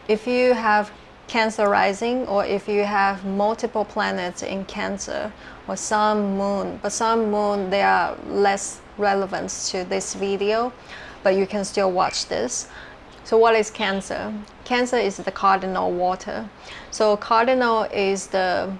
If you have Cancer rising, or if you have multiple planets in Cancer, or Sun, Moon, but Sun, Moon, they are less relevant to this video, but you can still watch this. So what is Cancer? Cancer is the cardinal water. So cardinal is the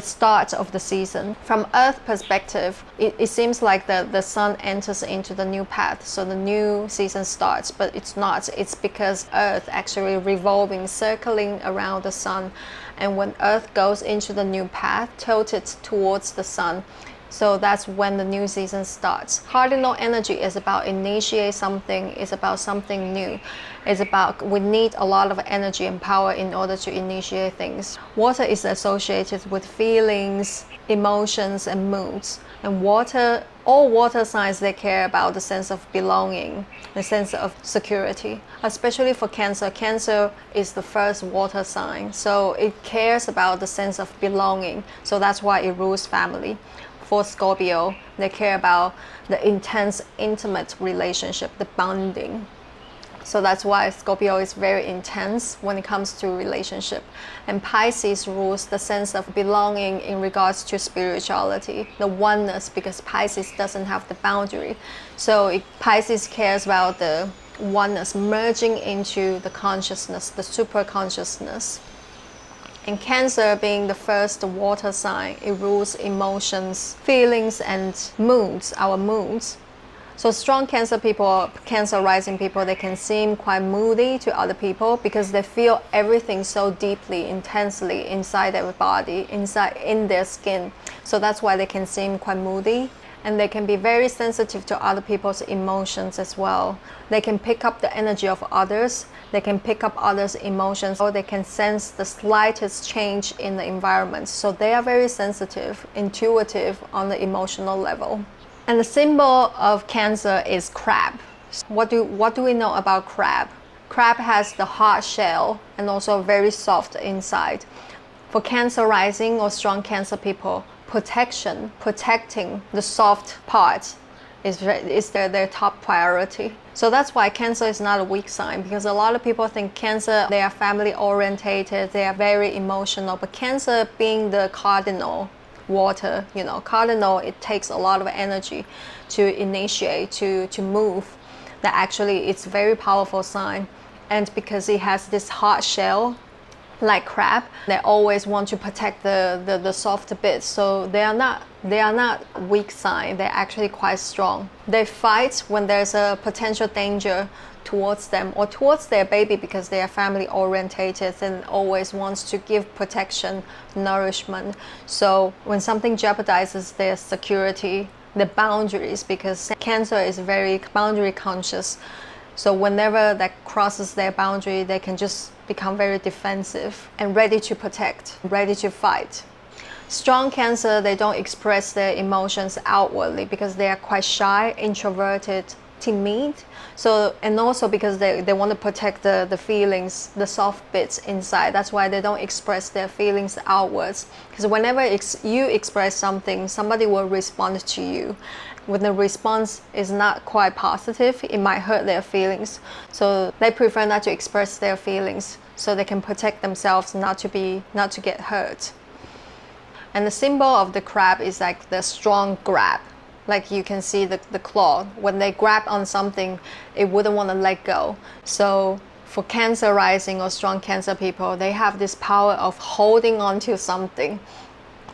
start of the season. From Earth perspective, it seems like the sun enters into the new path, so the new season starts, but it's not. It's because Earth actually revolving, circling around the sun, and when Earth goes into the new path, tilted towards the sun, so that's when the new season starts. Cardinal energy is about initiate something, it's about something new. It's about, we need a lot of energy and power in order to initiate things. Water is associated with feelings, emotions, and moods. And water, all water signs, they care about the sense of belonging, the sense of security. Especially for Cancer, Cancer is the first water sign, so it cares about the sense of belonging. So that's why it rules family. For Scorpio, they care about the intense, intimate relationship, the bonding. So that's why Scorpio is very intense when it comes to relationship. And Pisces rules the sense of belonging in regards to spirituality, the oneness, because Pisces doesn't have the boundary. So Pisces cares about the oneness, merging into the consciousness, the super consciousness. And Cancer being the first water sign, it rules emotions, feelings, and moods, our moods. So strong Cancer people, Cancer rising people, they can seem quite moody to other people because they feel everything so deeply, intensely inside their body, in their skin. So that's why they can seem quite moody. And they can be very sensitive to other people's emotions as well. They can pick up the energy of others, they can pick up others' emotions, or they can sense the slightest change in the environment. So they are very sensitive, intuitive on the emotional level. And the symbol of Cancer is crab. What do we know about crab? Crab has the hard shell and also very soft inside. For Cancer rising or strong Cancer people, protecting the soft part is their top priority. So that's why Cancer is not a weak sign, because a lot of people think Cancer, they are family orientated, they are very emotional, but Cancer being the cardinal water, cardinal, it takes a lot of energy to initiate, to move. That actually it's a very powerful sign. And because it has this hard shell, like crab, they always want to protect the soft bits. So they are not weak sign, they're actually quite strong. They fight when there's a potential danger towards them or towards their baby, because they are family orientated and always wants to give protection, nourishment. So when something jeopardizes their security, the boundaries, because Cancer is very boundary conscious. So whenever that crosses their boundary, they can just become very defensive and ready to protect, ready to fight. Strong Cancer, they don't express their emotions outwardly because they are quite shy, introverted, timid. So, and also because they want to protect the feelings, the soft bits inside. That's why they don't express their feelings outwards. Because whenever you express something, somebody will respond to you. When the response is not quite positive, it might hurt their feelings. So they prefer not to express their feelings so they can protect themselves not to get hurt. And the symbol of the crab is like the strong grab. Like you can see the claw. When they grab on something, it wouldn't want to let go. So for Cancer rising or strong Cancer people, they have this power of holding on to something.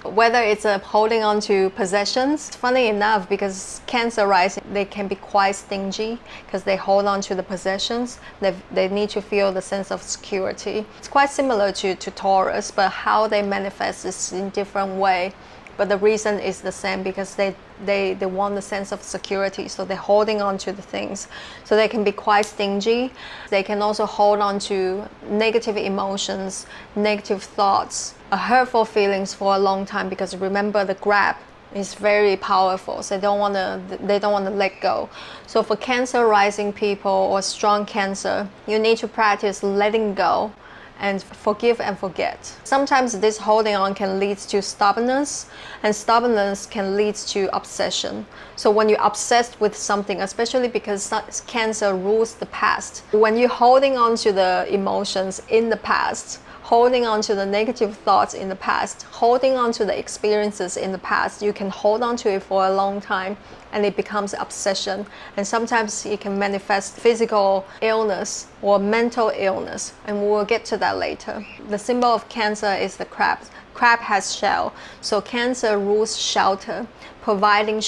Whether it's holding on to possessions, funny enough, because Cancer rising, they can be quite stingy because they hold on to the possessions. They need to feel the sense of security. It's quite similar to Taurus, but how they manifest is in different way. But the reason is the same, because they want the sense of security, so they're holding on to the things. So they can be quite stingy. They can also hold on to negative emotions, negative thoughts, hurtful feelings for a long time, because remember the grab is very powerful, so they don't want to let go. So for Cancer rising people or strong Cancer, you need to practice letting go, and forgive and forget. Sometimes this holding on can lead to stubbornness, and stubbornness can lead to obsession. So when you're obsessed with something, especially because Cancer rules the past, when you're holding on to the emotions in the past, holding on to the negative thoughts in the past, holding on to the experiences in the past, you can hold on to it for a long time and it becomes obsession. And sometimes it can manifest physical illness or mental illness, and we'll get to that later. The symbol of Cancer is the crab. Crab has shell, so Cancer rules shelter, providing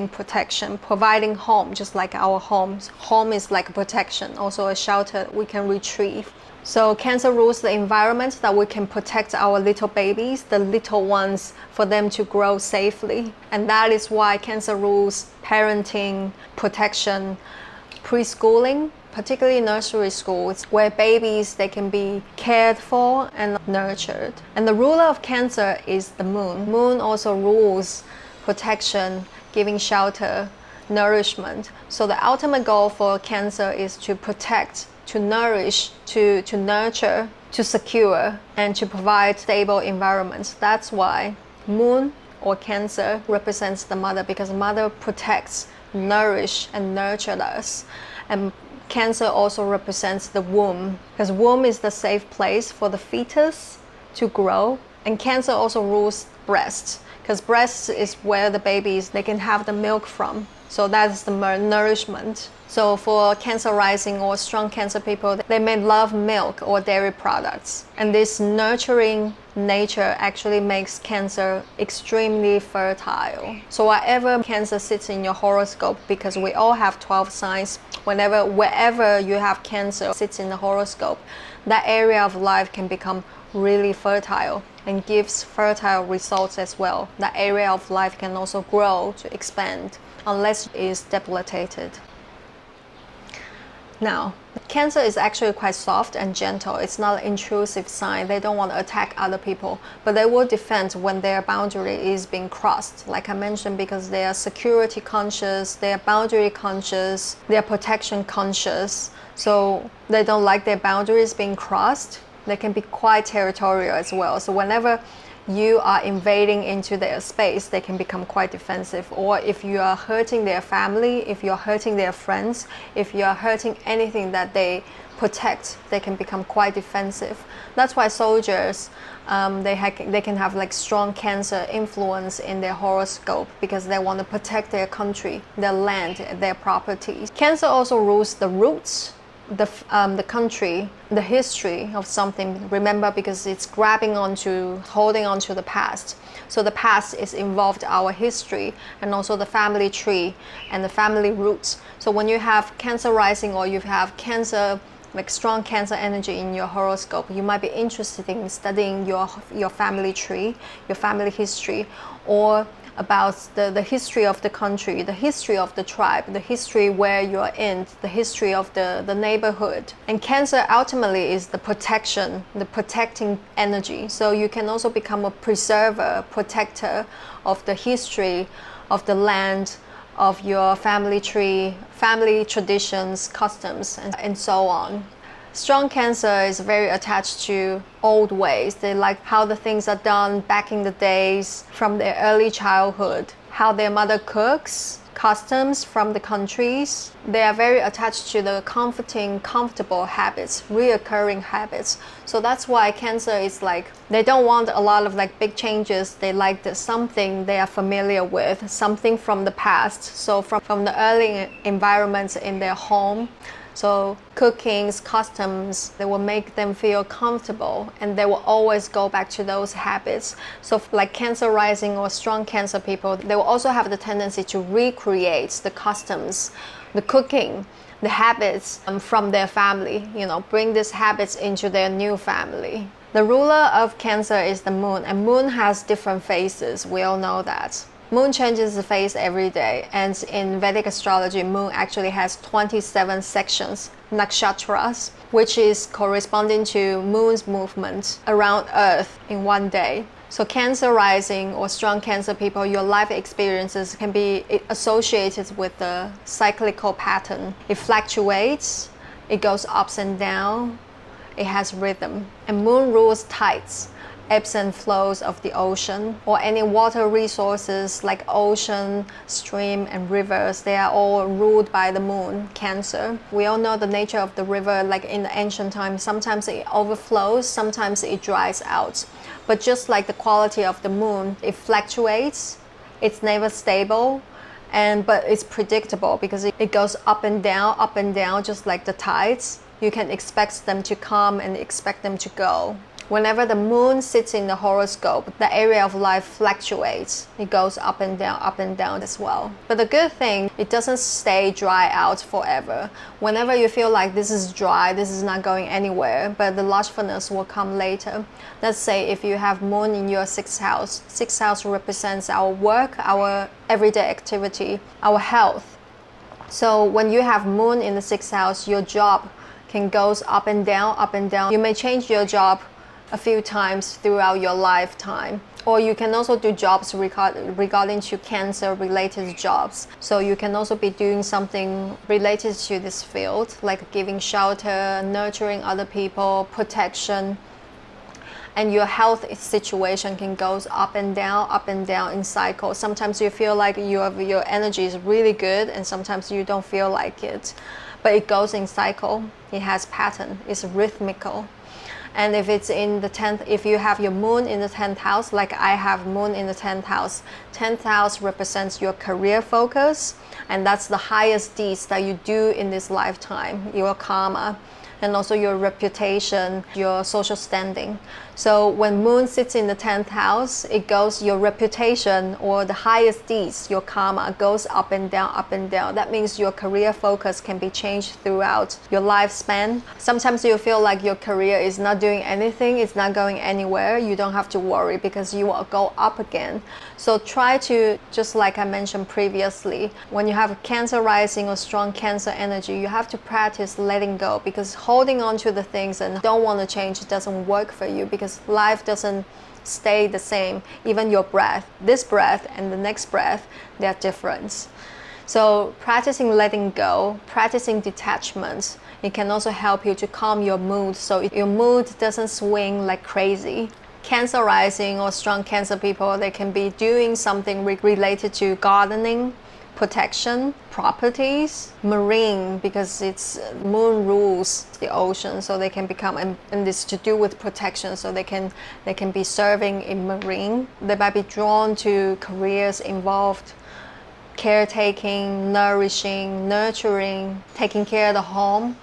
protection, providing home, just like our homes. Home is like protection, also a shelter we can retrieve. So Cancer rules the environment that we can protect our little babies, the little ones, for them to grow safely. And that is why Cancer rules parenting, protection, preschooling, particularly nursery schools, where babies, they can be cared for and nurtured. And the ruler of Cancer is the moon. Moon also rules protection, giving shelter, nourishment. So the ultimate goal for Cancer is to protect, to nourish, to nurture, to secure, and to provide stable environments. That's why Moon or Cancer represents the mother, because mother protects, nourish, and nurture us. And Cancer also represents the womb, because womb is the safe place for the fetus to grow. And Cancer also rules breast, because breast is where the babies, they can have the milk from. So that's the nourishment. So for Cancer rising or strong Cancer people, they may love milk or dairy products. And this nurturing nature actually makes Cancer extremely fertile. So wherever Cancer sits in your horoscope, because we all have 12 signs, wherever you have Cancer sits in the horoscope, that area of life can become really fertile and gives fertile results as well. That area of life can also grow to expand unless it is debilitated. Now, Cancer is actually quite soft and gentle. It's not an intrusive sign. They don't want to attack other people, but they will defend when their boundary is being crossed. Like I mentioned, because they are security conscious, they are boundary conscious, they are protection conscious. So they don't like their boundaries being crossed. They can be quite territorial as well. So whenever you are invading into their space, they can become quite defensive. Or if you are hurting their family, if you're hurting their friends, if you are hurting anything that they protect, they can become quite defensive. That's why soldiers, they can have like strong Cancer influence in their horoscope, because they want to protect their country, their land, their properties. Cancer also rules the roots, the country, the history of something. Remember, because it's holding on to the past. So the past is involved our history and also the family tree and the family roots. So when you have Cancer rising or you have Cancer, like strong Cancer energy in your horoscope, you might be interested in studying your family tree, your family history, or about the history of the country, the history of the tribe, the history where you're in, the history of the neighborhood. And Cancer ultimately is the protection, the protecting energy. So you can also become a preserver, protector of the history of the land, of your family tree, family traditions, customs, and so on. Strong Cancer is very attached to old ways. They like how the things are done back in the days from their early childhood, how their mother cooks, customs from the countries. They are very attached to the comfortable habits, reoccurring habits. So that's why Cancer is like, they don't want a lot of like big changes. They like something they are familiar with, something from the past. So from the early environments in their home. So cookings, customs, they will make them feel comfortable, and they will always go back to those habits. So like Cancer rising or strong Cancer people, they will also have the tendency to recreate the customs, the cooking, the habits from their family, bring these habits into their new family. The ruler of Cancer is the moon, and moon has different phases. We all know that. Moon changes the phase every day, and in Vedic astrology, moon actually has 27 sections, nakshatras, which is corresponding to moon's movement around Earth in one day. So Cancer rising or strong Cancer people, your life experiences can be associated with the cyclical pattern. It fluctuates, it goes ups and down, it has rhythm. And moon rules tides, ebbs and flows of the ocean, or any water resources like ocean, stream, and rivers. They are all ruled by the moon, Cancer. We all know the nature of the river, like in the ancient times, sometimes it overflows, sometimes it dries out. But just like the quality of the moon, it fluctuates, it's never stable, but it's predictable because it goes up and down, just like the tides. You can expect them to come and expect them to go. Whenever the moon sits in the horoscope, the area of life fluctuates. It goes up and down as well. But the good thing, it doesn't stay dry out forever. Whenever you feel like this is dry, this is not going anywhere, but the lushfulness will come later. Let's say if you have moon in your 6th house, 6th house represents our work, our everyday activity, our health. So when you have moon in the 6th house, your job can go up and down. You may change your job a few times throughout your lifetime, or you can also do jobs regarding to Cancer related jobs. So you can also be doing something related to this field, like giving shelter, nurturing other people, protection. And your health situation can go up and down in cycles. Sometimes you feel like your energy is really good, and sometimes you don't feel like it, but it goes in cycle. It has pattern, it's rhythmical. And if it's in the 10th, if you have your moon in the 10th house, like I have moon in the 10th house, 10th house represents your career focus, and that's the highest deeds that you do in this lifetime, your karma, and also your reputation, your social standing. So when moon sits in the 10th house, it goes your reputation or the highest deeds, your karma, goes up and down. That means your career focus can be changed throughout your lifespan. Sometimes you feel like your career is not doing anything, it's not going anywhere. You don't have to worry because you will go up again. So try to, just like I mentioned previously, when you have Cancer rising or strong Cancer energy, you have to practice letting go, because holding on to the things and don't want to change doesn't work for you, because life doesn't stay the same. Even your breath, this breath and the next breath, they're different. So practicing letting go, practicing detachment, it can also help you to calm your mood, so your mood doesn't swing like crazy. Cancer rising or strong Cancer people, they can be doing something related to gardening, protection, properties, marine, because it's moon rules the ocean, so they can become, and it's to do with protection, so they can be serving in marine. They might be drawn to careers involved caretaking, nourishing, nurturing, taking care of the home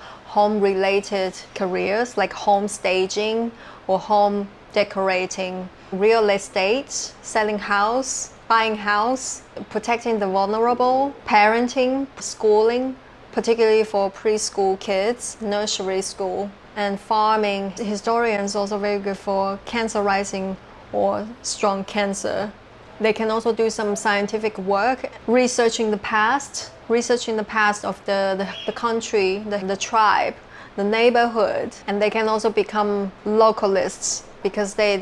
related careers like home staging or home decorating, real estate, selling house, buying house, protecting the vulnerable, parenting, schooling, particularly for preschool kids, nursery school, and farming. Historians also very good for Cancer rising or strong Cancer. They can also do some scientific work, researching the past of the country, the tribe, the neighborhood, and they can also become localists, because they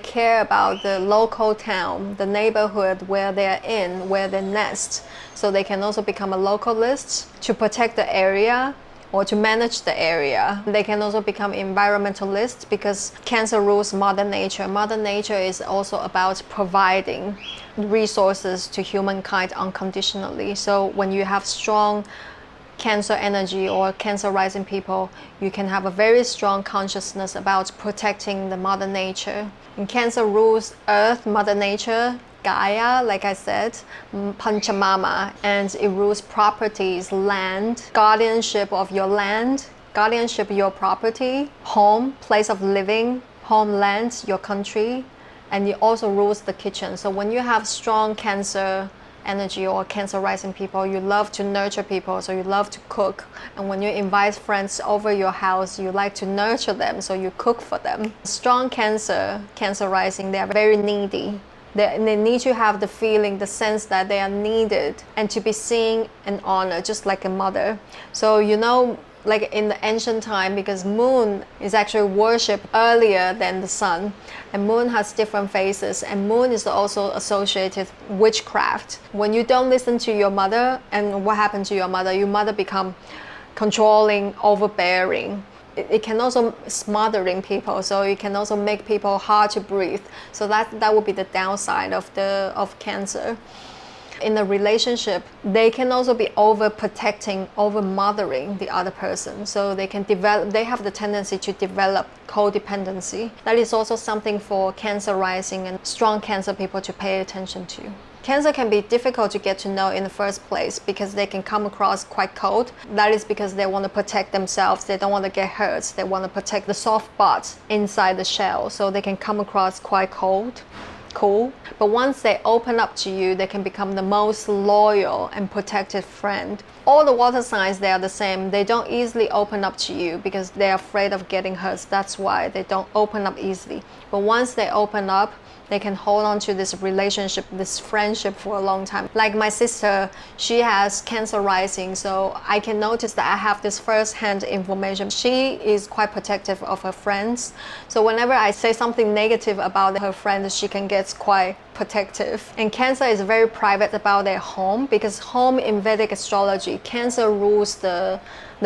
care about the local town, the neighborhood where they're in, where they nest. So they can also become a localist to protect the area or to manage the area. They can also become environmentalists, because Cancer rules Mother Nature. Mother Nature is also about providing resources to humankind unconditionally. So when you have strong Cancer energy or Cancer rising people, you can have a very strong consciousness about protecting the Mother Nature. And Cancer rules Earth, Mother Nature, Gaia, like I said, Panchamama, and it rules properties, land, guardianship of your land, guardianship of your property, home, place of living, homeland, your country, and it also rules the kitchen. So when you have strong Cancer energy or Cancer rising people, you love to nurture people, so you love to cook, and when you invite friends over your house, you like to nurture them, so you cook for them. Strong Cancer rising, they are very needy. They need to have the feeling, the sense that they are needed and to be seen and honored, just like a mother. So like in the ancient time, because moon is actually worshipped earlier than the sun, and moon has different phases, and moon is also associated with witchcraft. When you don't listen to your mother, and what happened to your mother become controlling, overbearing, it can also smothering people, so it can also make people hard to breathe. So that would be the downside of Cancer. In a relationship, they can also be overprotecting, over-mothering the other person. So they have the tendency to develop codependency. That is also something for Cancer rising and strong Cancer people to pay attention to. Cancer can be difficult to get to know in the first place because they can come across quite cold. That is because they want to protect themselves. They don't want to get hurt. They want to protect the soft parts inside the shell. So they can come across quite cool. But once they open up to you, they can become the most loyal and protective friend. All the water signs, they are the same. They don't easily open up to you because they're afraid of getting hurt. That's why they don't open up easily. But once they open up, they can hold on to this relationship, this friendship for a long time. Like my sister, she has Cancer rising, so I can notice that I have this first-hand information. She is quite protective of her friends. So whenever I say something negative about her friends, she can get quite protective. And Cancer is very private about their home because home in Vedic astrology, Cancer rules the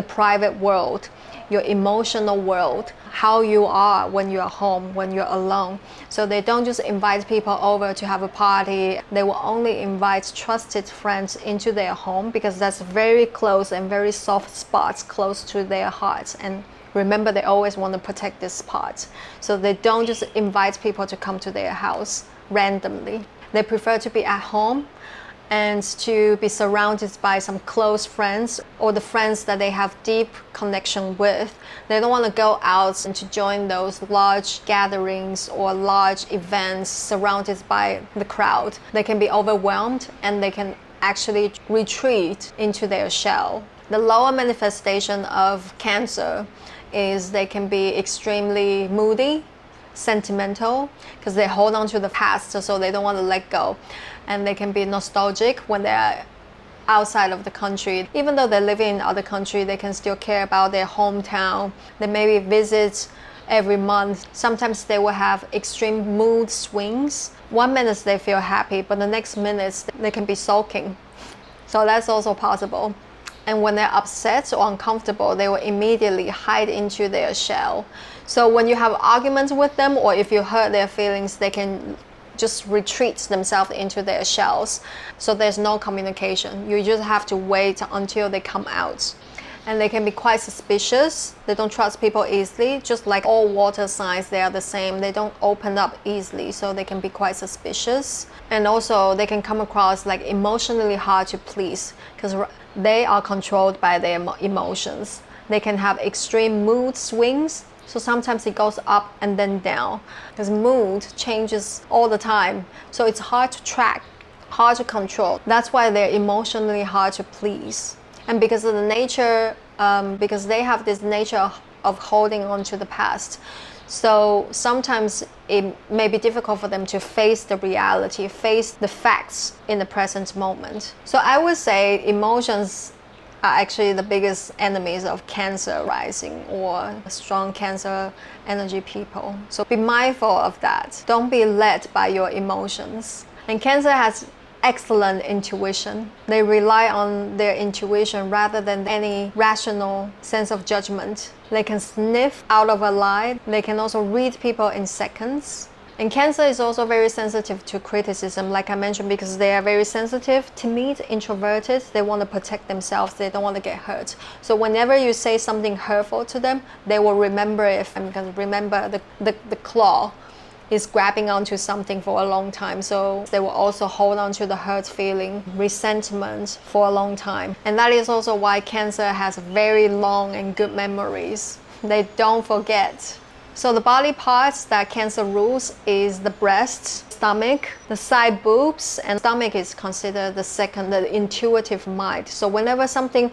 private world, your emotional world, how you are when you're home, when you're alone. So they don't just invite people over to have a party. They will only invite trusted friends into their home because that's very close and very soft spots close to their hearts. And remember, they always want to protect this part. So they don't just invite people to come to their house randomly. They prefer to be at home and to be surrounded by some close friends or the friends that they have deep connection with. They don't want to go out and to join those large gatherings or large events surrounded by the crowd. They can be overwhelmed and they can actually retreat into their shell. The lower manifestation of Cancer is they can be extremely moody, sentimental, because they hold on to the past, so they don't want to let go. And they can be nostalgic when they're outside of the country. Even though they're living in other country, they can still care about their hometown. They maybe visit every month. Sometimes they will have extreme mood swings. One minute they feel happy, but the next minute they can be sulking. So that's also possible. And when they're upset or uncomfortable, they will immediately hide into their shell. So when you have arguments with them, or if you hurt their feelings, they can just retreat themselves into their shells. So there's no communication. You just have to wait until they come out. And they can be quite suspicious. They don't trust people easily. Just like all water signs, they are the same. They don't open up easily, so they can be quite suspicious. And also they can come across like emotionally hard to please because they are controlled by their emotions. They can have extreme mood swings. So sometimes it goes up and then down because mood changes all the time. So it's hard to track, hard to control. That's why they're emotionally hard to please. And because of the nature, because they have this nature of holding on to the past. So sometimes it may be difficult for them to face the reality, face the facts in the present moment. So I would say emotions are actually the biggest enemies of Cancer rising or strong Cancer energy people. So be mindful of that. Don't be led by your emotions. And Cancer has excellent intuition. They rely on their intuition rather than any rational sense of judgment. They can sniff out of a lie. They can also read people in seconds. And Cancer is also very sensitive to criticism, like I mentioned, because they are very sensitive, timid, introverted. They want to protect themselves. They don't want to get hurt. So whenever you say something hurtful to them, they will remember it. Because remember, the claw is grabbing onto something for a long time. So they will also hold on to the hurt feeling, resentment for a long time. And that is also why Cancer has very long and good memories. They don't forget. So the body parts that Cancer rules is the breast, stomach, the side boobs, and stomach is considered the second, the intuitive mind. So whenever something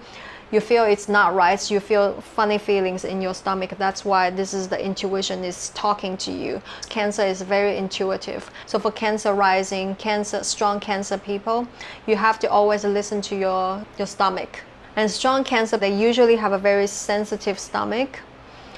you feel it's not right, you feel funny feelings in your stomach, that's why this is the intuition is talking to you. Cancer is very intuitive. So for Cancer rising, strong Cancer people, you have to always listen to your stomach. And strong Cancer, they usually have a very sensitive stomach,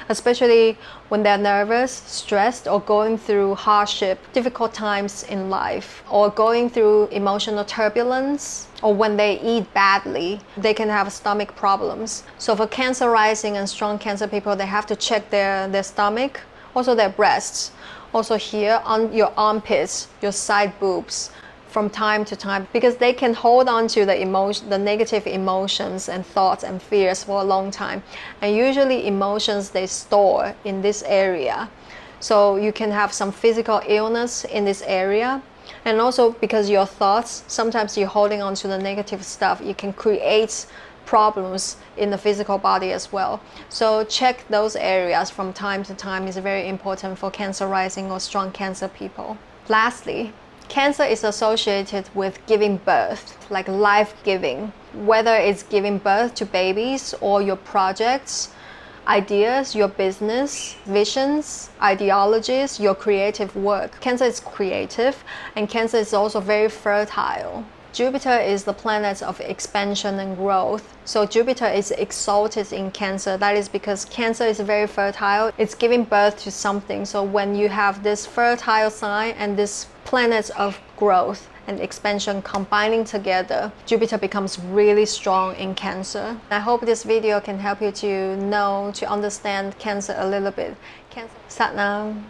especially when they're nervous, stressed, or going through hardship, difficult times in life, or going through emotional turbulence. or when they eat badly, they can have stomach problems. So for Cancer rising and strong Cancer people, they have to check their stomach, also their breasts, also here on your armpits, your side boobs, from time to time, because they can hold on to the negative emotions and thoughts and fears for a long time. And usually emotions they store in this area. So you can have some physical illness in this area. And also because your thoughts, sometimes you're holding on to the negative stuff, you can create problems in the physical body as well. So check those areas from time to time is very important for Cancer rising or strong Cancer people. Lastly, Cancer is associated with giving birth, like life-giving, whether it's giving birth to babies or your projects, ideas, your business, visions, ideologies, your creative work. Cancer is creative, and Cancer is also very fertile. Jupiter is the planet of expansion and growth. So Jupiter is exalted in Cancer. That is because Cancer is very fertile. It's giving birth to something. So when you have this fertile sign and this planet of growth and expansion combining together, Jupiter becomes really strong in Cancer. I hope this video can help you to understand Cancer a little bit. Cancer. Sat Nam.